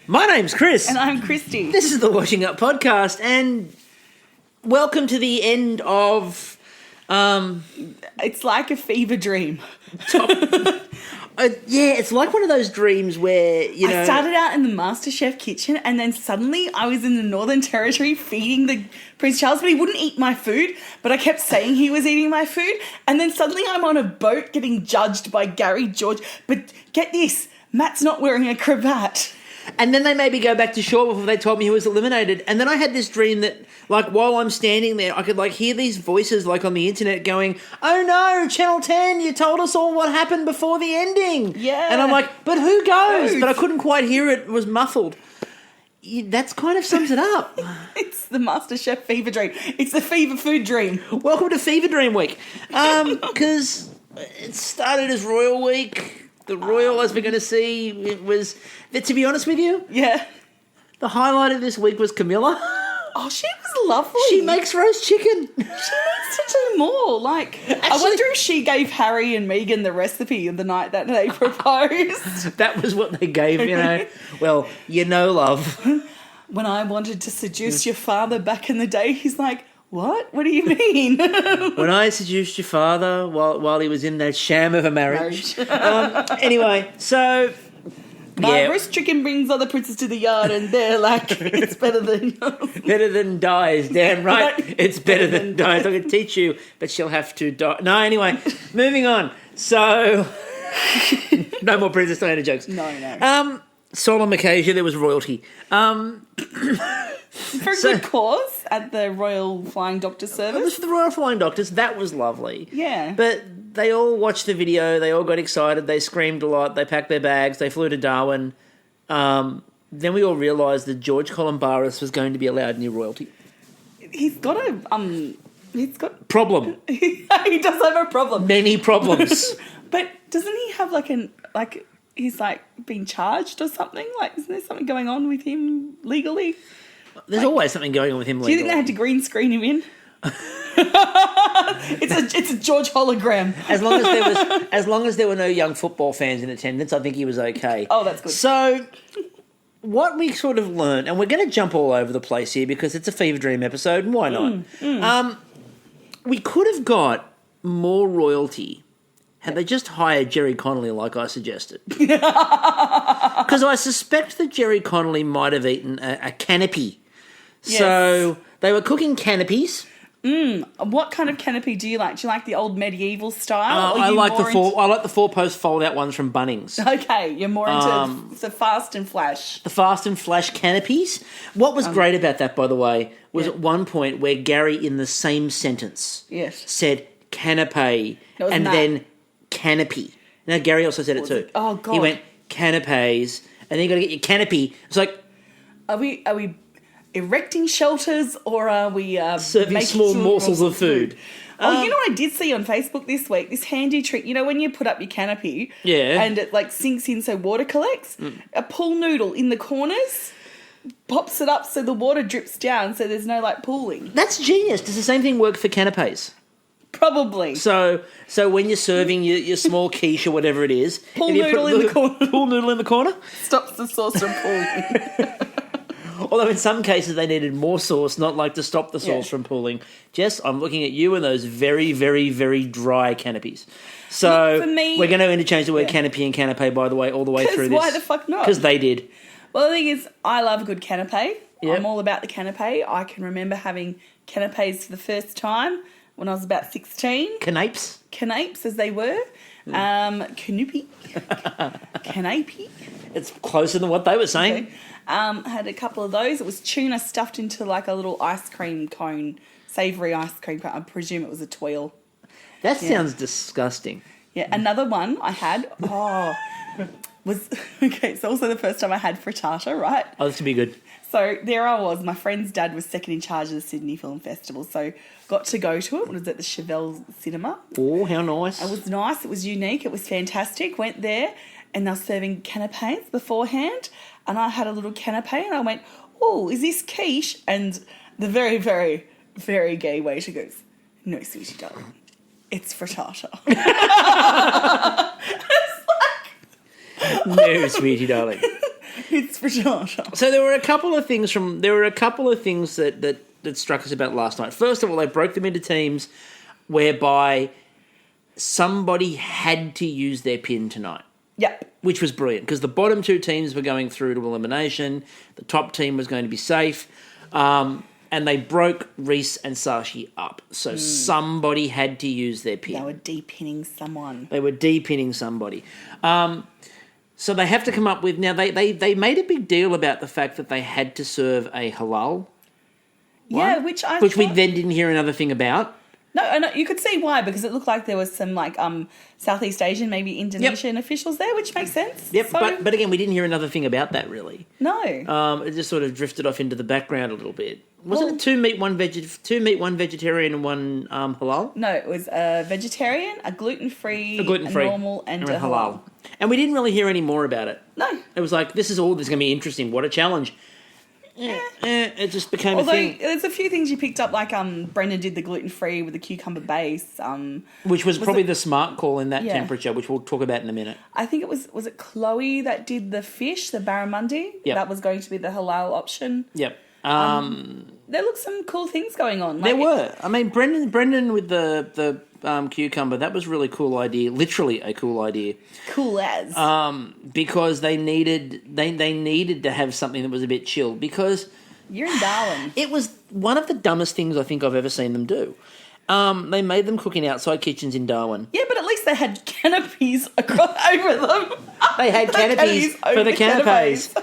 My name's Chris. And I'm Kristie. This is the Washing Up Podcast, and welcome to the end of... It's like a fever dream. It's like one of those dreams where, I started out in the Masterchef kitchen and then suddenly I was in the Northern Territory feeding the Prince Charles, but he wouldn't eat my food, but I kept saying he was eating my food. And then suddenly I'm on a boat getting judged by Gary George. But get this, Matt's not wearing a cravat. And then they made me go back to shore before they told me he was eliminated. And then I had this dream that, while I'm standing there, I could, hear these voices, on the internet going, "Oh no, Channel 10, you told us all what happened before the ending." Yeah. And I'm like, but who goes? But I couldn't quite hear it. It was muffled. That's kind of sums it up. It's the Masterchef fever dream. It's the fever food dream. Welcome to Fever Dream Week. Because it started as Royal Week. The Royal, as we're going to see, it was... To be honest with you... Yeah. The highlight of this week was Camilla. Oh, she was lovely. She makes roast chicken. She needs to do more. I wonder if she gave Harry and Meghan the recipe the night that they proposed. That was what they gave, Well, love. When I wanted to seduce your father back in the day, he's like, "What? What do you mean?" When I seduced your father while he was in that sham of a marriage. Anyway, so... My roast chicken brings other princes to the yard and they're like, it's better than... better than dies, damn right. It's better than dies. I can teach you, but she'll have to die. No, anyway, moving on. So, no more Princess Diana jokes. No. Solemn occasion, there was royalty. For a good cause at the Royal Flying Doctor Service. It was for the Royal Flying Doctors. That was lovely. Yeah. But they all watched the video. They all got excited. They screamed a lot. They packed their bags. They flew to Darwin. Then we all realised that George Columbaris was going to be allowed near royalty. He's got problem. He does have a problem. Many problems. But doesn't he have he's being charged or something? Isn't there something going on with him legally? There's always something going on with him legally. Do you think they had to green screen him in? It's a George hologram. As long as there were no young football fans in attendance, I think he was okay. Oh, that's good. So, what we sort of learned, and we're going to jump all over the place here because it's a Fever Dream episode, and why not? We could have got more royalty had they just hired Jerry Connolly like I suggested. Because I suspect that Jerry Connolly might have eaten a canopy. Yes. So they were cooking canopies. What kind of canopy do you like? Do you like the old medieval style? I like the four-post fold-out ones from Bunnings. Okay, you're more into the fast and flash. The fast and flash canopies. What was great about that, by the way, was at one point where Gary, in the same sentence, said canapé and then canopy. Now, Gary also said it too. Oh, God. He went canapes, and then you got to get your canopy. It's like... Are we erecting shelters or are we serving small morsels of food? You know what I did see on Facebook this week? This handy trick. You know when you put up your canopy and it sinks in so water collects? A pool noodle in the corners pops it up so the water drips down so there's no pooling. That's genius. Does the same thing work for canapes? Probably. So when you're serving your small quiche or whatever it is... Pool noodle in the corner. Pool noodle in the corner? Stops the sauce from pooling. Although in some cases they needed more sauce, not to stop the sauce from pooling. Jess, I'm looking at you and those very, very, very dry canopies. So look, for me, we're going to interchange the word canopy and canapé, by the way, all the way through this. Why the fuck not? Because they did. Well, the thing is, I love a good canapé. Yep. I'm all about the canapé. I can remember having canapés for the first time when I was about 16. Canapes? Canapes, as they were. Canopy. Canapé. It's closer than what they were saying. Okay. Had a couple of those. It was tuna stuffed into a little ice cream cone, savoury ice cream cone. I presume it was a twirl. That sounds disgusting. Yeah, another one I had, was, it's also the first time I had frittata, right? Oh, this would be good. So there I was. My friend's dad was second in charge of the Sydney Film Festival, so got to go to it. It was at the Chevelle Cinema. Oh, how nice. It was nice. It was unique. It was fantastic. Went there and they were serving canapés beforehand, and I had a little canapé and I went, oh, is this quiche? And the very, very, very gay waiter goes, no, sweetie darling, it's frittata. No, sweetie darling. It's for Tasha. So there were a couple of things that struck us about last night. First of all, they broke them into teams whereby somebody had to use their pin tonight. Yep. Which was brilliant because the bottom two teams were going through to elimination. The top team was going to be safe. And they broke Reese and Sashi up. So somebody had to use their pin. They were de-pinning someone. So they have to come up with... Now, they made a big deal about the fact that they had to serve a halal one. Yeah, which we then didn't hear another thing about. No, you could see why, because it looked like there was some, like, Southeast Asian, maybe Indonesian officials there, which makes sense. Yep, so, but again, we didn't hear another thing about that, really. No. It just sort of drifted off into the background a little bit. Wasn't it two meat, one vegetarian, and one halal? No, it was a vegetarian, a gluten-free, a normal, and a halal. And we didn't really hear any more about it. No. It was like, this is all that's going to be interesting. What a challenge. It just became a thing. Although there's a few things you picked up, like Brendan did the gluten-free with the cucumber base. Which was probably the smart call in that temperature, which we'll talk about in a minute. I think it was it Chloe that did the fish, the barramundi? Yep. That was going to be the halal option. Yep. There looked some cool things going on. There were. I mean, Brendan with the cucumber, that was really cool idea. Literally a cool idea. Cool as. Because they needed to have something that was a bit chilled because you're in Darwin. It was one of the dumbest things I think I've ever seen them do. They made them cook in outside kitchens in Darwin. Yeah, but at least they had canopies over them. They had canopies for the canapes.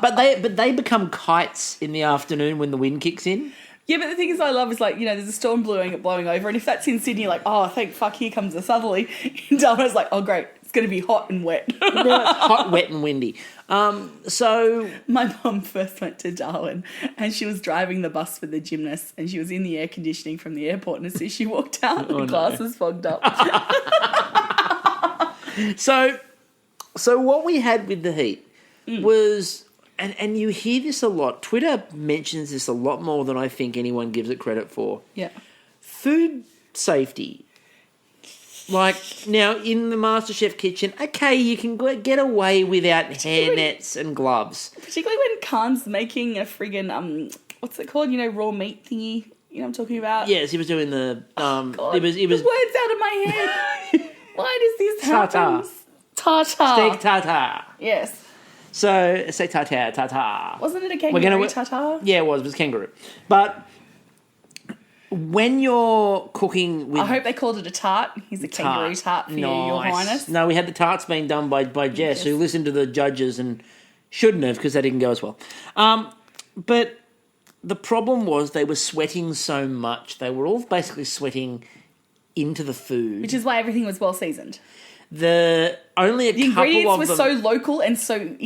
But they become kites in the afternoon when the wind kicks in. Yeah, but the thing is I love is, like, you know, there's a storm blowing over, and if that's in Sydney, you're like, oh, thank fuck, here comes a southerly. In Darwin, it's like, oh, great, it's going to be hot and wet. Hot, wet and windy. So... My mum first went to Darwin, and she was driving the bus for the gymnast, and she was in the air conditioning from the airport, and as soon as she walked out, the glass was fogged up. So what we had with the heat was... And you hear this a lot. Twitter mentions this a lot more than I think anyone gives it credit for. Yeah. Food safety. Like, now, in the Masterchef kitchen, okay, you can get away without hairnets and gloves. Particularly when Khan's making a friggin', what's it called? You know, raw meat thingy. You know what I'm talking about? Yes, he was doing the... God, it was the words out of my head. Why does this happen? Tartar. Steak tartar. Yes. So, say tartar. Wasn't it a kangaroo tartar? Yeah, it was kangaroo. But when you're cooking with... I hope they called it a tart. He's a kangaroo tart for you, Your Highness. No, we had the tarts being done by Jess, who listened to the judges and shouldn't have because they didn't go as well. But the problem was they were sweating so much. They were all basically sweating into the food. Which is why everything was well seasoned. The ingredients were so local and so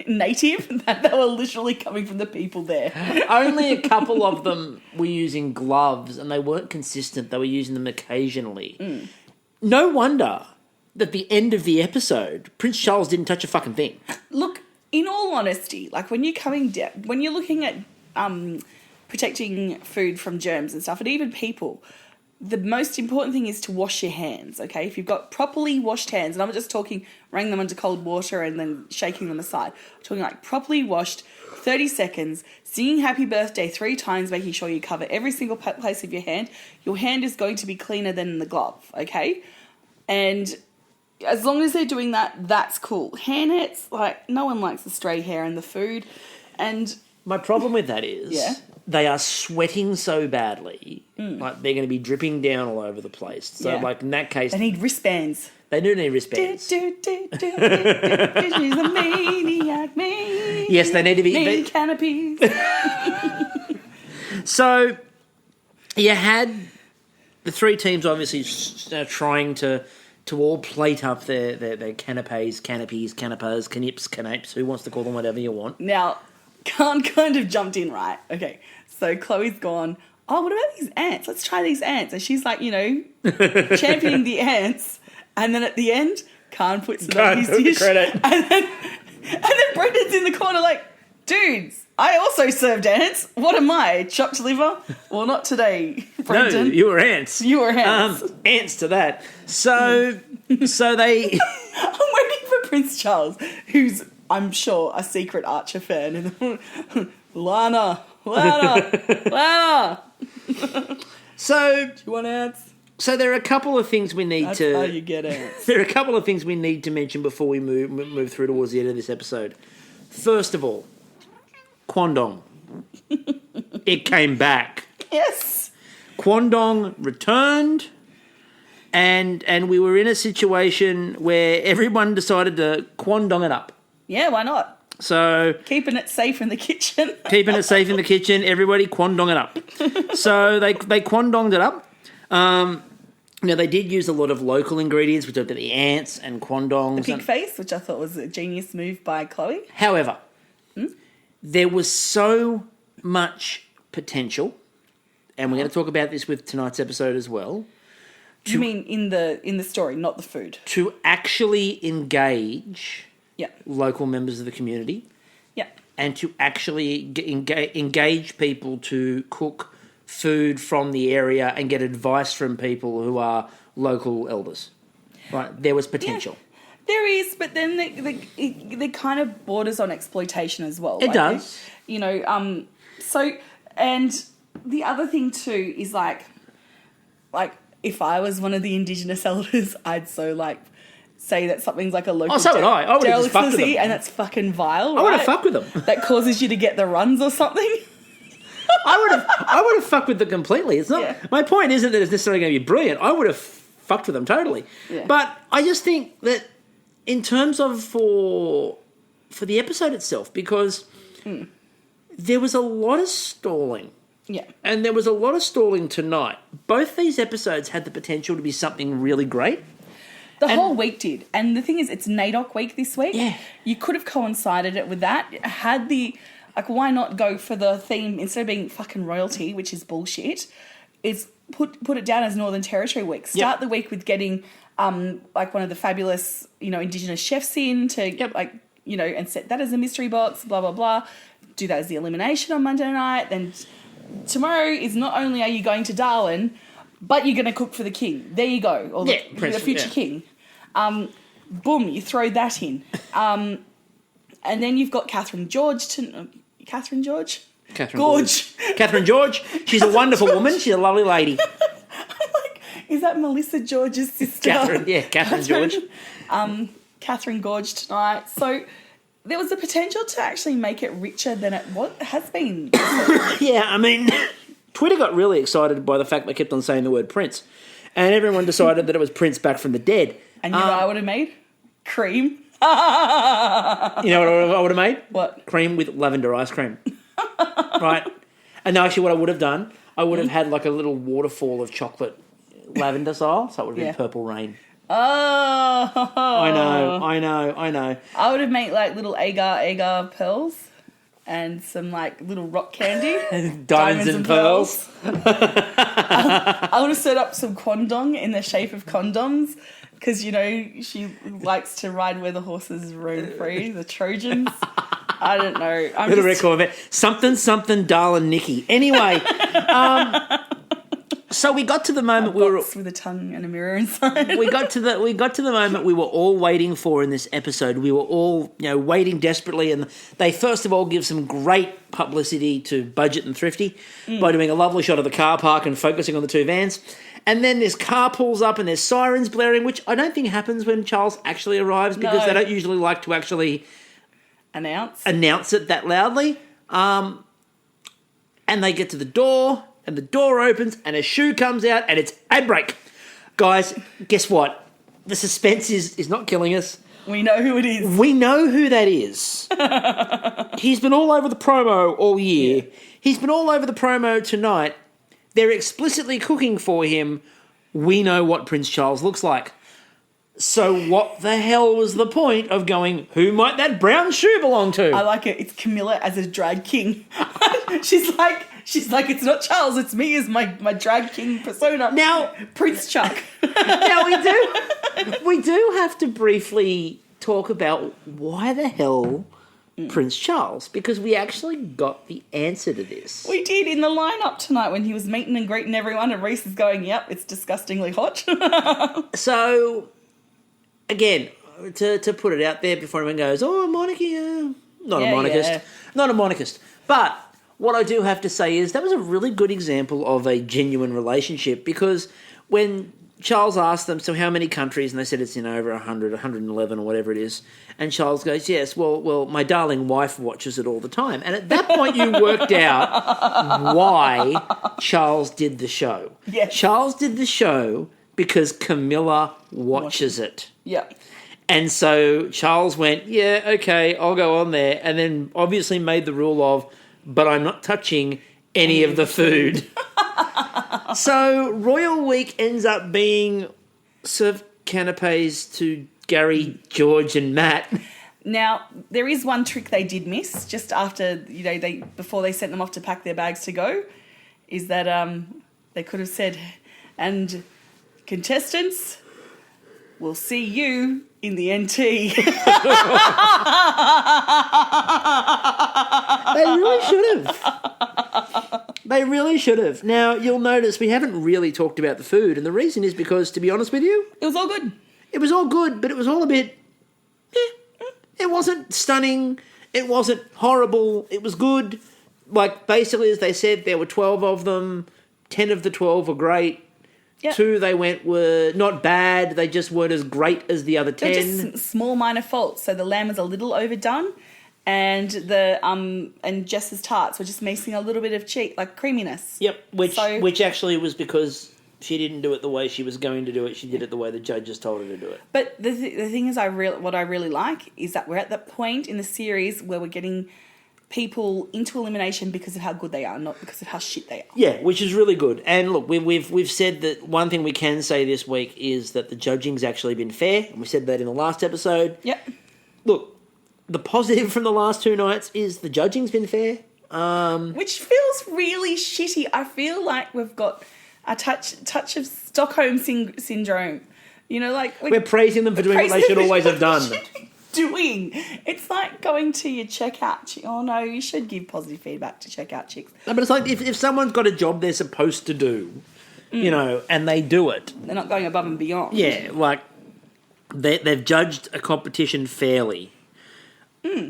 native that they were literally coming from the people there. Only a couple of them were using gloves, and they weren't consistent. They were using them occasionally. No wonder that at the end of the episode, Prince Charles didn't touch a fucking thing. Look, in all honesty, like when you're looking at protecting food from germs and stuff, and even people, the most important thing is to wash your hands, okay? If you've got properly washed hands, and I'm not just talking wring them into cold water and then shaking them aside. I'm talking like properly washed, 30 seconds, singing happy birthday 3 times, making sure you cover every single place of your hand is going to be cleaner than the glove, okay? And as long as they're doing that, that's cool. Hairnets, like, no one likes the stray hair in the food. And my problem with that is... They are sweating so badly, like they're going to be dripping down all over the place. So, like in that case, they need wristbands. They do need wristbands. She's a maniac. Yes, they need to be canopies. So, you had the 3 teams obviously trying to all plate up their canapes, canapes, who wants to call them whatever you want. Now, Khan kind of jumped in, right? Okay, so Chloe's gone, oh, what about these ants? Let's try these ants. And she's like, you know, championing the ants. And then at the end, Khan puts it on his dish. Credit. And then Brendan's in the corner like, dudes, I also served ants. What am I, chopped liver? Well, not today, Brendan. No, you were ants. Ants to that. So they... I'm waiting for Prince Charles, who's... I'm sure, a secret Archer fan. Lana. So, Do you want ants? so there are a couple of things we need That's to. how you get ants. There are a couple of things we need to mention before we move through towards the end of this episode. First of all, Kwandong. It came back. Yes. Kwandong returned, and we were in a situation where everyone decided to Kwandong it up. Yeah, why not? So Keeping it safe in the kitchen. keeping it safe in the kitchen, everybody Kwandong it up. So they Kwandonged it up. Now, they did use a lot of local ingredients. We talked about the ants and Kwandongs. Pig face, which I thought was a genius move by Chloe. However, there was so much potential, and we're going to talk about this with tonight's episode as well, You mean in the story, not the food? to actually engage Yeah. local members of the community Yeah. and to actually engage people to cook food from the area and get advice from people who are local elders. Right, there was potential. There is, but then they kind of borders on exploitation as well. It does. You know, so, and the other thing too is like if I was one of the Indigenous elders, I'd say that something's like a local So would I. I would have just fucked with them. and that's fucking vile, I would have right? fucked with them. That causes you to get the runs or something. I would have fucked with them completely. It's not. Yeah. My point isn't that it's necessarily going to be brilliant. I would have fucked with them totally. Yeah. But I just think that in terms of for the episode itself, because there was a lot of stalling. Yeah. And there was a lot of stalling tonight. Both these episodes had the potential to be something really great. The whole week did. And the thing is, it's NAIDOC week this week. Yeah. You could have coincided it with that. Had the... Like, why not go for the theme, instead of being fucking royalty, which is bullshit, is put it down as Northern Territory week. Start the week with getting, like, one of the fabulous, Indigenous chefs in to, and set that as a mystery box, blah, blah, blah. Do that as the elimination on Monday night. Then tomorrow is not only are you going to Darwin, but you're going to cook for the king. There you go. Or the future king. Boom, you throw that in. And then you've got Catherine George. Catherine George? Catherine George. She's a wonderful woman. She's a lovely lady. I'm like, is that Melissa George's sister? Catherine George. Catherine Gorge tonight. So there was the potential to actually make it richer than it has been. Yeah, I mean, Twitter got really excited by the fact they kept on saying the word Prince. And everyone decided that it was Prince back from the dead. And you know what I would have made? Cream. You know what I would have made? What? Cream with lavender ice cream. Right? And no, actually what I would have done, I would have had like a little waterfall of chocolate lavender style, so it would have been Purple Rain. Oh. I know. I would have made like little agar pearls and some like little rock candy. Diamonds and pearls. I would have set up some Kwandong in the shape of condoms. Because, she likes to ride where the horses roam free, the Trojans. I don't know. Little record of it. Something, darling Nikki. Anyway, so we got to the moment with a tongue and a mirror inside. we got to the moment we were all waiting for in this episode. We were all, waiting desperately, and they first of all give some great publicity to Budget and Thrifty by doing a lovely shot of the car park and focusing on the two vans. And then this car pulls up and there's sirens blaring, which I don't think happens when Charles actually arrives because they don't usually like to actually announce it that loudly. And they get to the door and the door opens and a shoe comes out and it's ad break. Guys, guess what? The suspense is not killing us. We know who it is. We know who that is. He's been all over the promo all year. Yeah. He's been all over the promo tonight. They're explicitly cooking for him. We know what Prince Charles looks like. So what the hell was the point of going, who might that brown shoe belong to? I like it. It's Camilla as a drag king. She's like, it's not Charles, it's me as my drag king persona. Now, Prince Chuck. Now we do have to briefly talk about why the hell Prince Charles, because we actually got the answer to this. We did in the lineup tonight when he was meeting and greeting everyone, and Reese is going, yep, it's disgustingly hot. So, again, to put it out there before anyone goes, oh, monarchy, Not a monarchist. Yeah. Not a monarchist. But what I do have to say is that was a really good example of a genuine relationship, because when Charles asked them, so how many countries? And they said it's in over 100, 111 or whatever it is. And Charles goes, yes, well, my darling wife watches it all the time. And at that point you worked out why Charles did the show. Yes. Charles did the show because Camilla watches it. Yeah. And so Charles went, yeah, okay, I'll go on there. And then obviously made the rule of, but I'm not touching any of the food. So Royal Week ends up being serve canapes to Gary, George and Matt. Now, there is one trick they did miss just after, before they sent them off to pack their bags to go, is that they could have said, and contestants, we'll see you in the NT. They really should have. They really should have. Now, you'll notice we haven't really talked about the food, and the reason is because, to be honest with you, It was all good. it was all good, but it was all a bit... It wasn't stunning. It wasn't horrible. It was good. Like, basically, as they said, there were 12 of them. 10 of the 12 were great. Yep. 2 they went were not bad. They just weren't as great as the other 10. They're just small minor faults. So the lamb was a little overdone, and and Jess's tarts were just missing a little bit of creaminess. Yep, which actually was because she didn't do it the way she was going to do it. She did it the way the judges told her to do it. But the thing is, what I really like is that we're at that point in the series where we're getting people into elimination because of how good they are, not because of how shit they are. Yeah, which is really good. And look, we've said that one thing we can say this week is that the judging's actually been fair, and we said that in the last episode. Yep. Look, the positive from the last 2 nights is the judging's been fair. Which feels really shitty. I feel like we've got a touch of Stockholm syndrome. We're praising them for doing what they should always have done. Doing. It's like going to your checkout. Oh no, you should give positive feedback to checkout chicks. No, but it's like if someone's got a job they're supposed to do, and they do it. They're not going above and beyond. Yeah, like they've judged a competition fairly.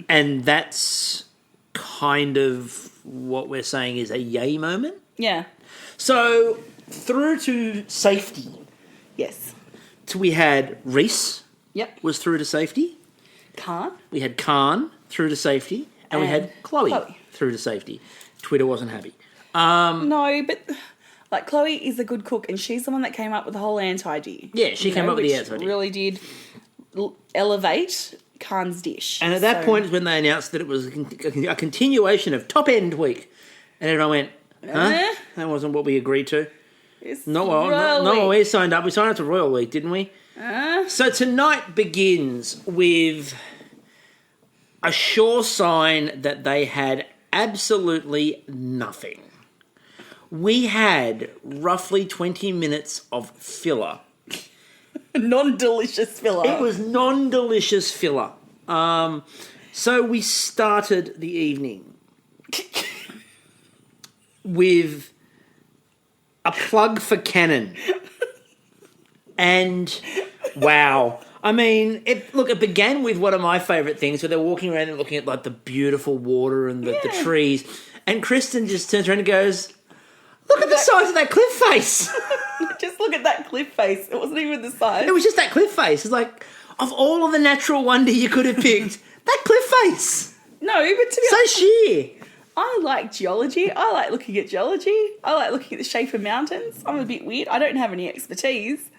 And that's kind of what we're saying is a yay moment. Yeah. So through to safety. Yes. So we had Reese. Yep. Was through to safety. Khan. We had Khan through to safety. And we had Chloe through to safety. Twitter wasn't happy. No, but Chloe is a good cook, and she's the one that came up with the whole ant idea. Yeah, she came up with the ant idea. Really did elevate Khan's dish. And at that point is when they announced that it was a continuation of Top End Week. And everyone went, huh? That wasn't what we agreed to. No, we signed up. We signed up to Royal Week, didn't we? So tonight begins with a sure sign that they had absolutely nothing. We had roughly 20 minutes of filler. Non-delicious filler. It was non-delicious filler. So we started the evening with a plug for Canon. And wow. I mean, it began with one of my favourite things where they're walking around and looking at like the beautiful water and the trees. And Kristen just turns around and goes, look at the size of that cliff face. Just look at that cliff face. It wasn't even the size. It was just that cliff face. It's like, of all of the natural wonder you could have picked, that cliff face. No, but to be so honest, sheer. I like geology. I like looking at geology. I like looking at the shape of mountains. I'm a bit weird. I don't have any expertise.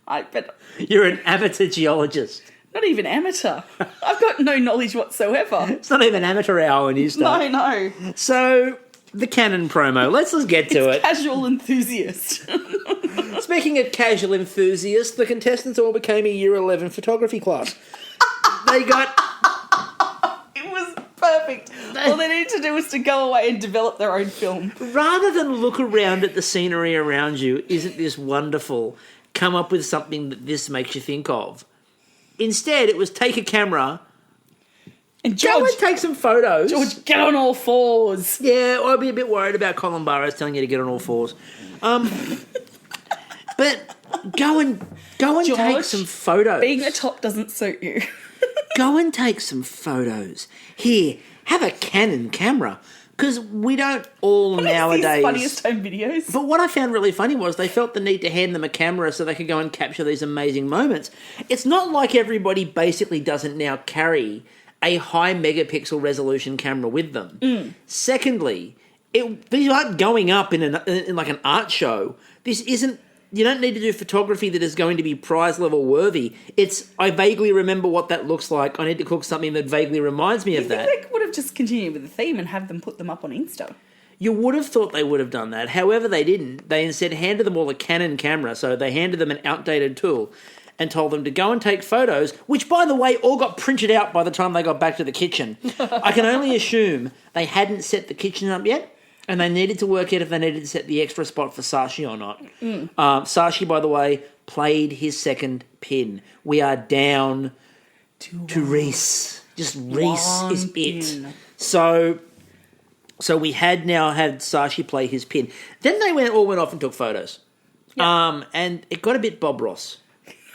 But you're an amateur geologist. Not even amateur. I've got no knowledge whatsoever. It's not even amateur hour when you start. No. So, the Canon promo. Let's just get to it. Casual enthusiast. Speaking of casual enthusiasts, the contestants all became a Year 11 photography class. They got... It was perfect. All they needed to do was to go away and develop their own film. Rather than look around at the scenery around you, isn't this wonderful? Come up with something that this makes you think of. Instead, it was take a camera and go and take some photos. George, get on all fours. Yeah, I'd be a bit worried about Colin Burrows telling you to get on all fours. But go and George, take some photos. Being a top doesn't suit you. Go and take some photos. Here, have a Canon camera. Because we don't all nowadays... These funniest home videos. But what I found really funny was they felt the need to hand them a camera so they could go and capture these amazing moments. It's not like everybody basically doesn't now carry a high megapixel resolution camera with them. Secondly, these aren't going up in like an art show. This isn't... You don't need to do photography that is going to be prize level worthy. It's, I vaguely remember what that looks like. I need to cook something that vaguely reminds me of that. They would have just continued with the theme and have them put them up on Insta. You would have thought they would have done that. However, they didn't. They instead handed them all a Canon camera. So they handed them an outdated tool and told them to go and take photos, which, by the way, all got printed out by the time they got back to the kitchen. I can only assume they hadn't set the kitchen up yet. And they needed to work out if they needed to set the extra spot for Sashi or not. Sashi, by the way, played his second pin. We are down to Reese. Just Reese is it. So we had Sashi play his pin. Then they all went off and took photos. Yep. And it got a bit Bob Ross.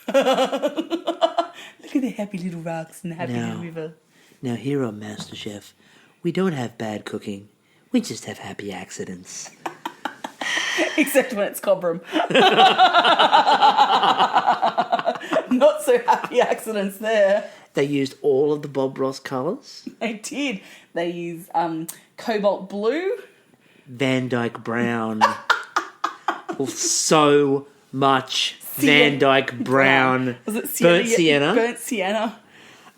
Look at the happy little rocks and the happy little river. Now here on Masterchef, we don't have bad cooking. We just have happy accidents. Except when it's Cobram. Not so happy accidents there. They used all of the Bob Ross colours. They did. They used cobalt blue. Van Dyke brown. So much Van Dyke brown. Was it sienna? Burnt sienna.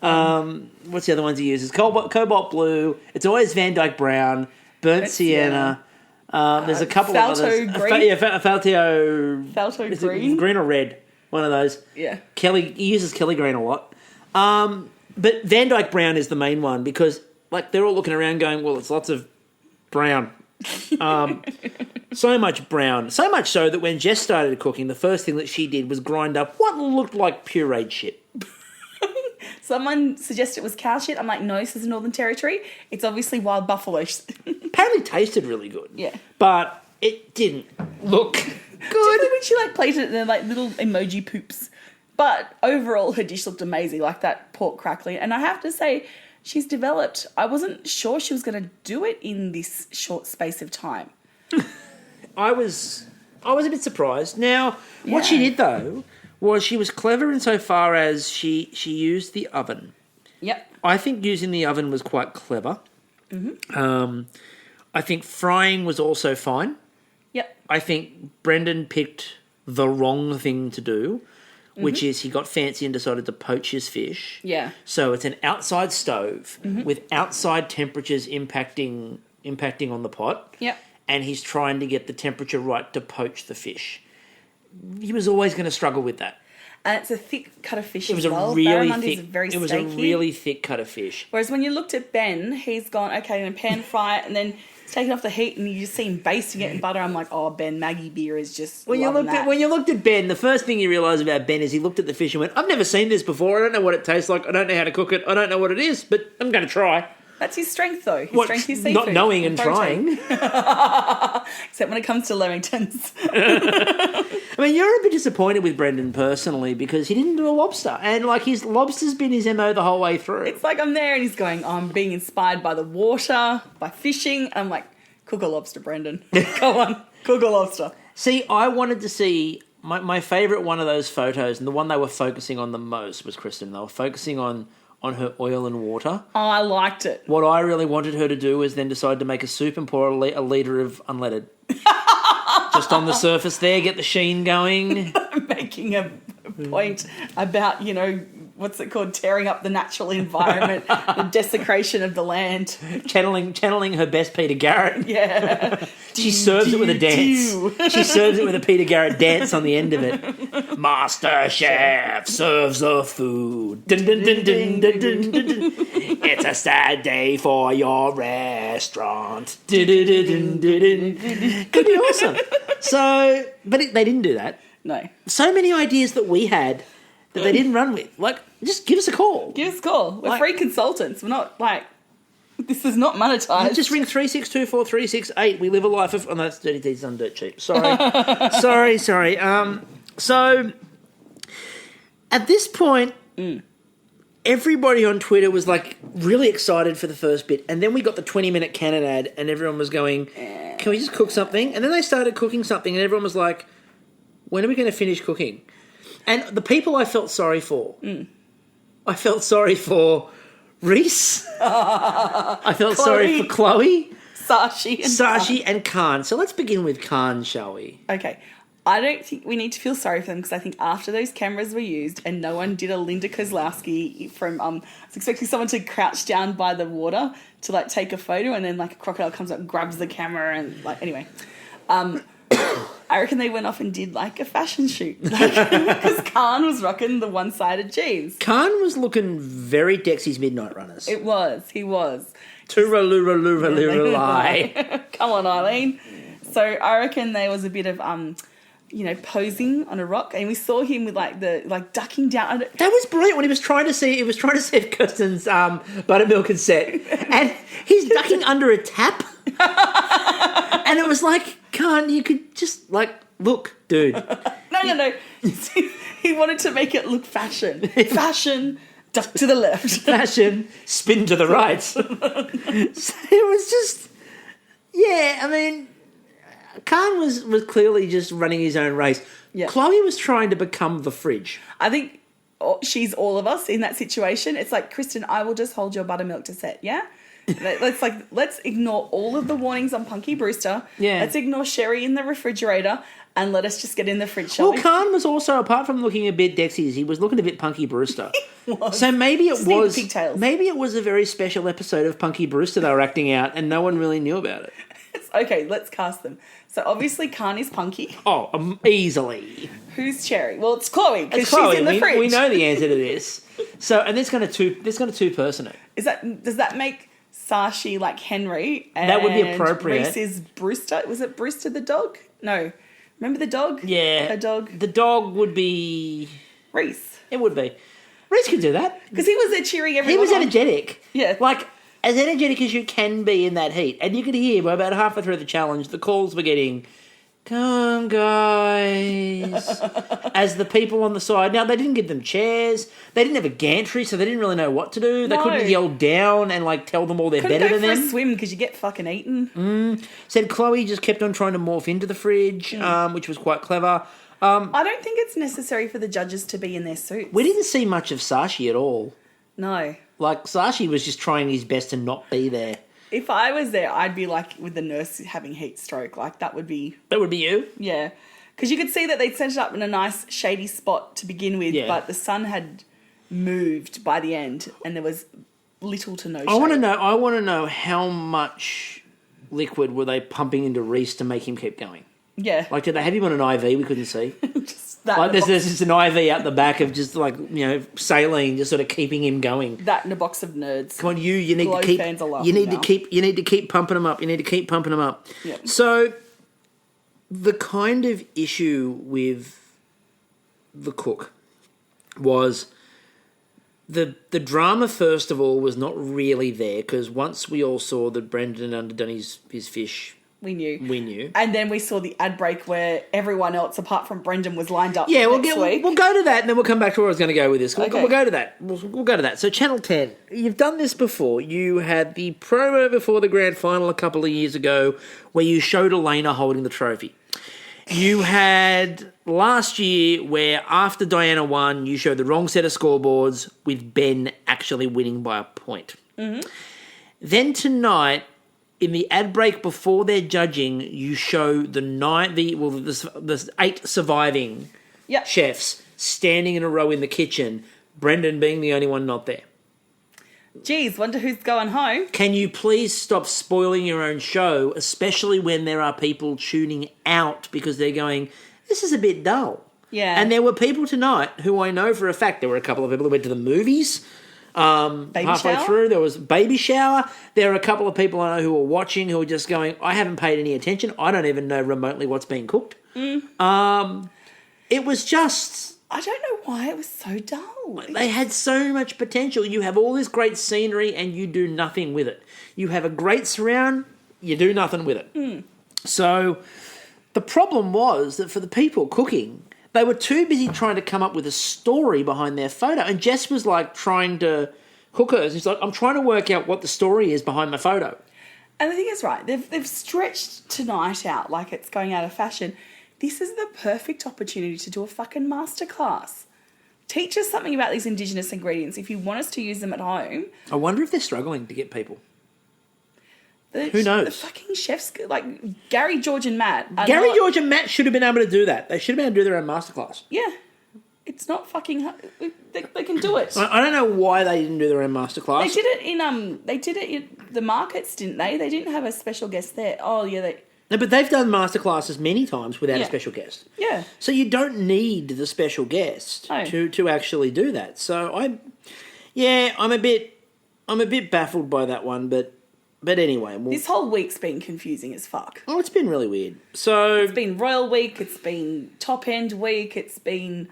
Burnt sienna. What's the other ones he uses? Cobalt blue. It's always Van Dyke brown. Burnt sienna. There's a couple of others. Green. Falto green. Green or red. One of those. Yeah. He uses Kelly green a lot. But Van Dyke brown is the main one because like they're all looking around going, well, it's lots of brown. So much brown. So much so that when Jess started cooking, the first thing that she did was grind up what looked like pureed shit. Someone suggested it was cow shit. I'm like, no, this is Northern Territory. It's obviously wild buffalo. Apparently tasted really good. Yeah. But it didn't look good. Particularly when she plated it in like little emoji poops. But overall, her dish looked amazing, like that pork crackling. And I have to say, she's developed. I wasn't sure she was going to do it in this short space of time. I was a bit surprised. Now, what she did though was she was clever insofar as she used the oven. Yep. I think using the oven was quite clever. Mm-hmm. I think frying was also fine. Yep. I think Brendan picked the wrong thing to do, which is he got fancy and decided to poach his fish. Yeah. So it's an outside stove with outside temperatures impacting on the pot. Yep. And he's trying to get the temperature right to poach the fish. He was always going to struggle with that. And it's a thick cut of fish It was as well. a really Barramundi's thick. very It was a steaky. really thick cut of fish. Whereas when you looked at Ben, he's gone, okay, I'm going to pan fry it, and then it's taken off the heat, and you just see him basting it in butter. I'm like, oh, Ben, Maggie beer is just When you looked at Ben, the first thing you realise about Ben is he looked at the fish and went, "I've never seen this before. I don't know what it tastes like. I don't know how to cook it. I don't know what it is, but I'm going to try." That's his strength, though. His strength is seafood. Not knowing and trying. Except when it comes to Leamingtons. I mean, you're a bit disappointed with Brendan personally because he didn't do a lobster. And, like, his lobster's been his MO the whole way through. It's like I'm there and he's going, I'm being inspired by the water, by fishing. I'm like, cook a lobster, Brendan. Go on, cook a lobster. See, I wanted to see... My favourite one of those photos, and the one they were focusing on the most was Kristen. They were focusing on her oil and water. Oh, I liked it. What I really wanted her to do was then decide to make a soup and pour a litre of unleaded. Just on the surface there, get the sheen going. Making a point about, what's it called? Tearing up the natural environment, the desecration of the land. Channeling her best Peter Garrett. Yeah. She serves it with a dance. She serves it with a Peter Garrett dance on the end of it. Masterchef serves the food. Dun, dun, dun, dun, dun, dun, dun, dun. It's a sad day for your restaurant. Dun, dun, dun, dun, dun, dun. Could be awesome. So, but they didn't do that. No. So many ideas that we had that they didn't run with. Like, just give us a call. Give us a call. We're free consultants. We're not this is not monetized. Just ring 3624-368. We live a life of... Oh, no, that's Dirty Deeds Done Dirt Cheap. Sorry. Sorry. So, at this point, everybody on Twitter was like really excited for the first bit, and then we got the 20-minute Canon ad, and everyone was going, "Can we just cook something?" And then they started cooking something, and everyone was like, "When are we going to finish cooking?" And the people I felt sorry for, I felt sorry for Reese. I felt sorry for Chloe, Sashi and Khan. So let's begin with Khan, shall we? Okay. I don't think we need to feel sorry for them because I think after those cameras were used and no one did a Linda Kozlowski from, I was expecting someone to crouch down by the water to like take a photo and then like a crocodile comes up and grabs the camera and like, anyway. I reckon they went off and did like a fashion shoot because Khan was rocking the one-sided jeans. Khan was looking very Dexy's Midnight Runners. He was. Tooraloo-lie. Come on, Eileen. So I reckon there was a bit of posing on a rock, and we saw him with ducking down. That was brilliant when he was trying to see if Kirsten's buttermilk had set, and he's ducking under a tap, and it was like, Khan, you could just look, dude. No. He wanted to make it look fashion, duck to the left, fashion, spin to the right. So it was just, yeah. I mean, Khan was clearly just running his own race. Yeah. Chloe was trying to become the fridge. I think she's all of us in that situation. It's like, Kristen, I will just hold your buttermilk to set, yeah? Let's ignore all of the warnings on Punky Brewster. Yeah. Let's ignore Sherry in the refrigerator and let us just get in the fridge, shall we? Khan was also, apart from looking a bit Dexys, he was looking a bit Punky Brewster. So maybe it was a very special episode of Punky Brewster they were acting out and no one really knew about it. Okay, let's cast them. So obviously Khan is Punky. Oh, easily. Who's Cherry? Well, it's Chloe because she's in the fridge. We know the answer to this. So, and there's going to two-person it. Does that make Sashi like Henry? And that would be appropriate. Reese is Brewster. Was it Brewster the dog? No. Remember the dog? Yeah. Her dog. The dog would be Reese. It would be. Reese could do that because he was there cheering everyone. He was energetic. Yeah. As energetic as you can be in that heat. And you could hear by about halfway through the challenge, the calls were getting, "Come on, guys," as the people on the side. Now, they didn't give them chairs. They didn't have a gantry, so they didn't really know what to do. They couldn't yell down and tell them all they're better than them. Couldn't go for a swim because you get fucking eaten. Said Chloe just kept on trying to morph into the fridge, which was quite clever. I don't think it's necessary for the judges to be in their suits. We didn't see much of Sashi at all. No. Sashi was just trying his best to not be there. If I was there, I'd be with the nurse having heat stroke. That would be... That would be you? Yeah. Because you could see that they'd set it up in a nice shady spot to begin with, but the sun had moved by the end and there was little to no shade. I want to know how much liquid were they pumping into Reese to make him keep going? Yeah. Did they have him on an IV we couldn't see? Just that. There's just an IV out the back of just saline, just sort of keeping him going. That and a box of nerds. Come on, you need Glow to keep. Fans are You need now. to keep pumping them up. You need to keep pumping them up. Yep. So, the kind of issue with the cook was the drama. First of all, was not really there because once we all saw that Brendan had underdone his fish. We knew. And then we saw the ad break where everyone else, apart from Brendan, was lined up. Yeah, we'll week. go to that and then we'll come back to where I was going to go with this. We'll go to that. We'll go to that. So Channel 10, you've done this before. You had the promo before the grand final a couple of years ago where you showed Elena holding the trophy. You had last year where after Diana won, you showed the wrong set of scoreboards with Ben actually winning by a point. Mm-hmm. Then tonight, in the ad break before their judging, you show the 8 surviving chefs standing in a row in the kitchen, Brendan being the only one not there. Geez, wonder who's going home. Can you please stop spoiling your own show, especially when there are people tuning out because they're going, this is a bit dull. Yeah. And there were people tonight who I know for a fact, there were a couple of people who went to the movies. Halfway through, there was baby shower. There are a couple of people I know who are watching who are just going, I haven't paid any attention. I don't even know remotely what's being cooked. It was just... I don't know why it was so dull. They had so much potential. You have all this great scenery and you do nothing with it. You have a great surround, you do nothing with it. So the problem was that for the people cooking, they were too busy trying to come up with a story behind their photo. And Jess was like trying to hook her. She's like, I'm trying to work out what the story is behind my photo. And I think it's right. They've stretched tonight out like it's going out of fashion. This is the perfect opportunity to do a fucking masterclass. Teach us something about these Indigenous ingredients if you want us to use them at home. I wonder if they're struggling to get people. Who knows? The fucking chefs, like Gary, George and Matt. George and Matt should have been able to do that. They should have been able to do their own masterclass. Yeah. It's not fucking hard. They can do it. I don't know why they didn't do their own masterclass. They did it in the markets, didn't they? They didn't have a special guest there. Oh yeah, No, but they've done masterclasses many times without a special guest. Yeah. So you don't need the special guest to actually do that. So I'm a bit baffled by that one, but anyway. This whole week's been confusing as fuck. Oh, it's been really weird. So it's been Royal Week, it's been Top End Week, it's been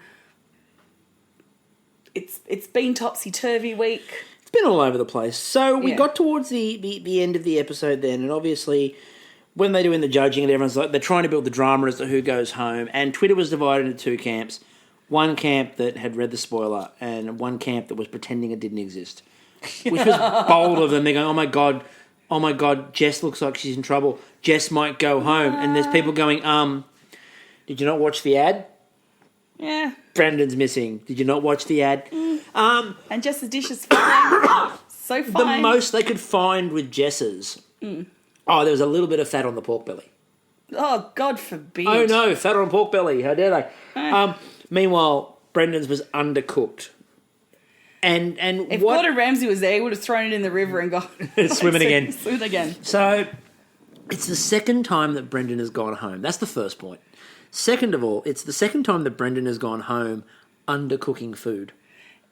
Topsy-Turvy Week. It's been all over the place. So we got towards the end of the episode then, and obviously when they're doing the judging and everyone's like, they're trying to build the drama as to who goes home, and Twitter was divided into two camps. One camp that had read the spoiler and one camp that was pretending it didn't exist, which was bold of them. They're going, oh my God, Jess looks like she's in trouble. Jess might go home. And there's people going, did you not watch the ad? Yeah. Brendan's missing. Did you not watch the ad? And Jess's dish is fine. So fine. The most they could find with Jess's. Oh, there was a little bit of fat on the pork belly. Oh, God forbid. Oh, no, fat on pork belly. How dare they? Meanwhile, Brendan's was undercooked. And if what... Gordon Ramsay was there, he would have thrown it in the river and gone... Swimming again. Swimming again. So, it's the second time that Brendan has gone home. That's the first point. Second of all, it's the second time that Brendan has gone home undercooking food.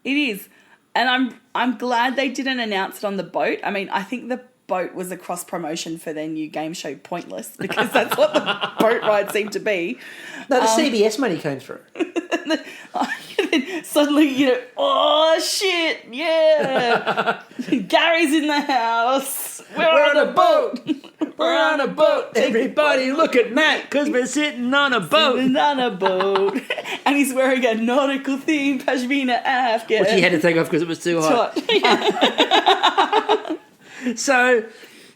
It is. And I'm glad they didn't announce it on the boat. I mean, I think the boat was a cross-promotion for their new game show Pointless, because that's what the boat ride seemed to be. No, the CBS money came through. And then suddenly, oh, shit, yeah. Gary's in the house. We're on a boat. We're on a boat. Everybody look at Matt, because we're sitting on a boat. Sitting on a boat. And he's wearing a nautical themed pashmina afghan. Which he had to take off because it was too hot. Yeah. So,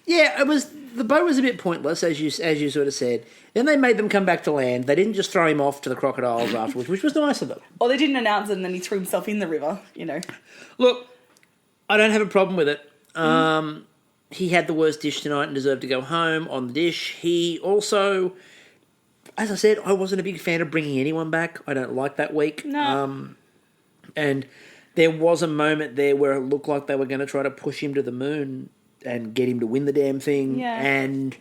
yeah, the boat was a bit pointless, as you sort of said. Then they made them come back to land. They didn't just throw him off to the crocodiles afterwards, which was nice of them. Or they didn't announce it and then he threw himself in the river, Look, I don't have a problem with it. He had the worst dish tonight and deserved to go home on the dish. He also, as I said, I wasn't a big fan of bringing anyone back. I don't like that week. No. And there was a moment there where it looked like they were going to try to push him to the moon and get him to win the damn thing. Yeah. And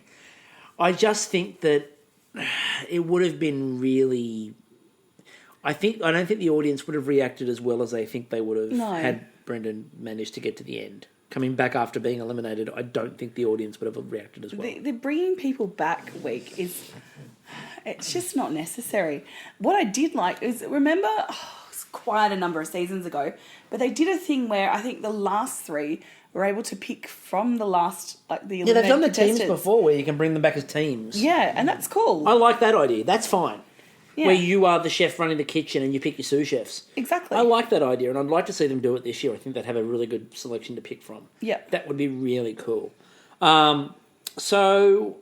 I just think that it would have been really... I don't think the audience would have reacted as well as they think they would have had Brendan managed to get to the end. Coming back after being eliminated, I don't think the audience would have reacted as well. The bringing people back week is... It's just not necessary. What I did like is, remember... it's quite a number of seasons ago, but they did a thing where I think the last three were able to pick from the last, the they've done the teams before where you can bring them back as teams. Yeah, and that's cool. I like that idea. That's fine. Yeah. Where you are the chef running the kitchen and you pick your sous chefs. Exactly. I like that idea, and I'd like to see them do it this year. I think they'd have a really good selection to pick from. Yeah. That would be really cool. So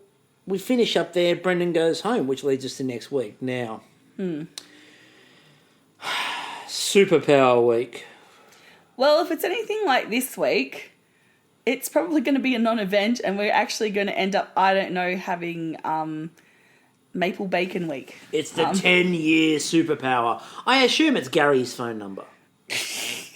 we finish up there. Brendan goes home, which leads us to next week. Now, Superpower Week. Well, if it's anything like this week, it's probably going to be a non-event, and we're actually going to end up, I don't know, having Maple Bacon Week. It's the 10-year superpower. I assume it's Gary's phone number. It's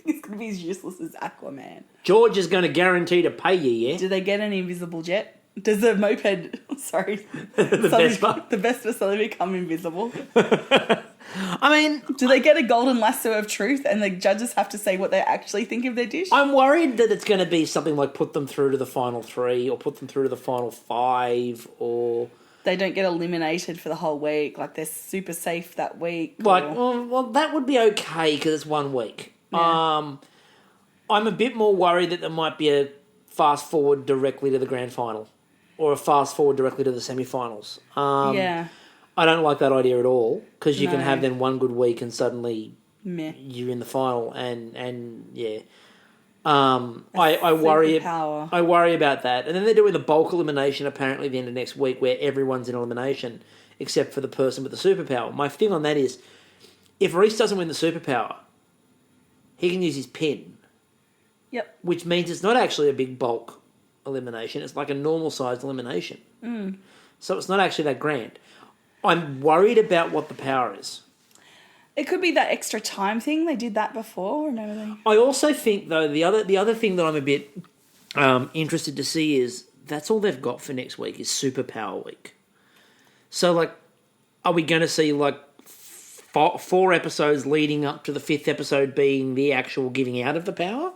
going to be as useless as Aquaman. George is going to guarantee to pay you, yeah? Do they get an invisible jet? Does the moped, sorry, the Vespa? The Vespa suddenly become invisible? I mean... Do they get a golden lasso of truth and the judges have to say what they actually think of their dish? I'm worried that it's going to be something like put them through to the final 3 or put them through to the final 5 or... They don't get eliminated for the whole week, like they're super safe that week. Well, that would be okay because it's 1 week. Yeah. I'm a bit more worried that there might be a fast forward directly to the grand final or a fast forward directly to the semi-finals. Yeah. I don't like that idea at all, because you can No. have then one good week and suddenly Meh. you're in the final, and yeah. I worry. Superpower. I worry about that, and then they're doing the bulk elimination apparently at the end of next week, where everyone's in elimination except for the person with the superpower. My thing on that is, if Reese doesn't win the superpower, he can use his pin, Yep. which means it's not actually a big bulk elimination. It's like a normal sized elimination. So it's not actually that grand. I'm worried about what the power is. It could be that extra time thing. They did that before and everything. I also think, though, the other thing that I'm a bit interested to see is that's all they've got for next week is Superpower Week. So, like, are we going to see, like, four episodes leading up to the fifth episode being the actual giving out of the power?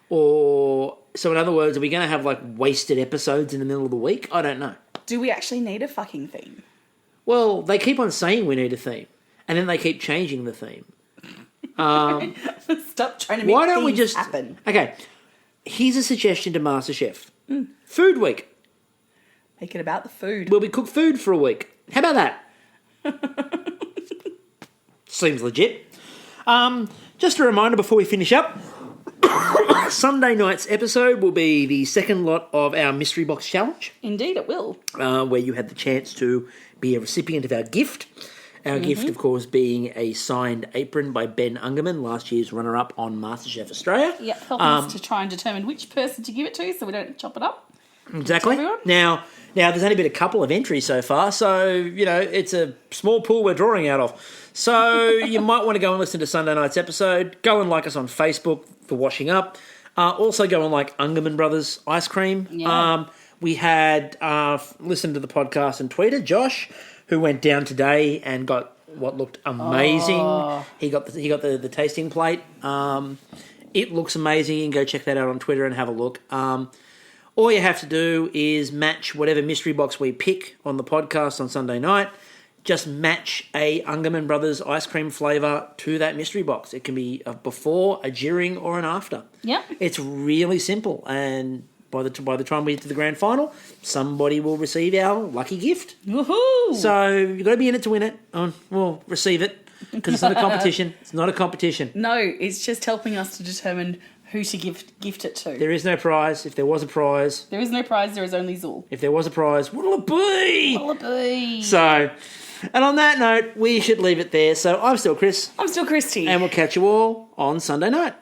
Or, so in other words, are we going to have, like, wasted episodes in the middle of the week? I don't know. Do we actually need a fucking theme? Well, they keep on saying we need a theme, and then they keep changing the theme. Stop trying to make Why don't we things just... happen. Okay, here's a suggestion to Masterchef. Food Week. Make it about the food. Will we cook food for a week? How about that? Seems legit. Just a reminder before we finish up, Sunday night's episode will be the second lot of our Mystery Box Challenge, Indeed, it will. where you had the chance to be a recipient of our gift. Our gift, of course, being a signed apron by Ben Ungerman, last year's runner-up on MasterChef Australia. Yeah, helping us to try and determine which person to give it to so we don't chop it up. Exactly. everyone. Now, there's only been a couple of entries so far, so, it's a small pool we're drawing out of. So you might want to go and listen to Sunday night's episode. Go and like us on Facebook for Washing Up. Also go and like Ungerman Brothers Ice Cream. Yeah. We had listened to the podcast and tweeted Josh, who went down today and got what looked amazing. Oh. He got the tasting plate. It looks amazing. You can go check that out on Twitter and have a look. All you have to do is match whatever mystery box we pick on the podcast on Sunday night. Just match a Ungerman Brothers ice cream flavour to that mystery box. It can be a before, a during, or an after. Yep. It's really simple, and by the time we get to the grand final, somebody will receive our lucky gift. Woohoo! So you've got to be in it to win it. Well, receive it, because it's not a competition. It's not a competition. No, it's just helping us to determine who to gift it to. There is no prize. If there was a prize, There is no prize, there is only Zool. if there was a prize, what'll it be? Wallaby. So, and on that note, we should leave it there. So I'm still Chris, I'm still Kristie. and we'll catch you all on Sunday night.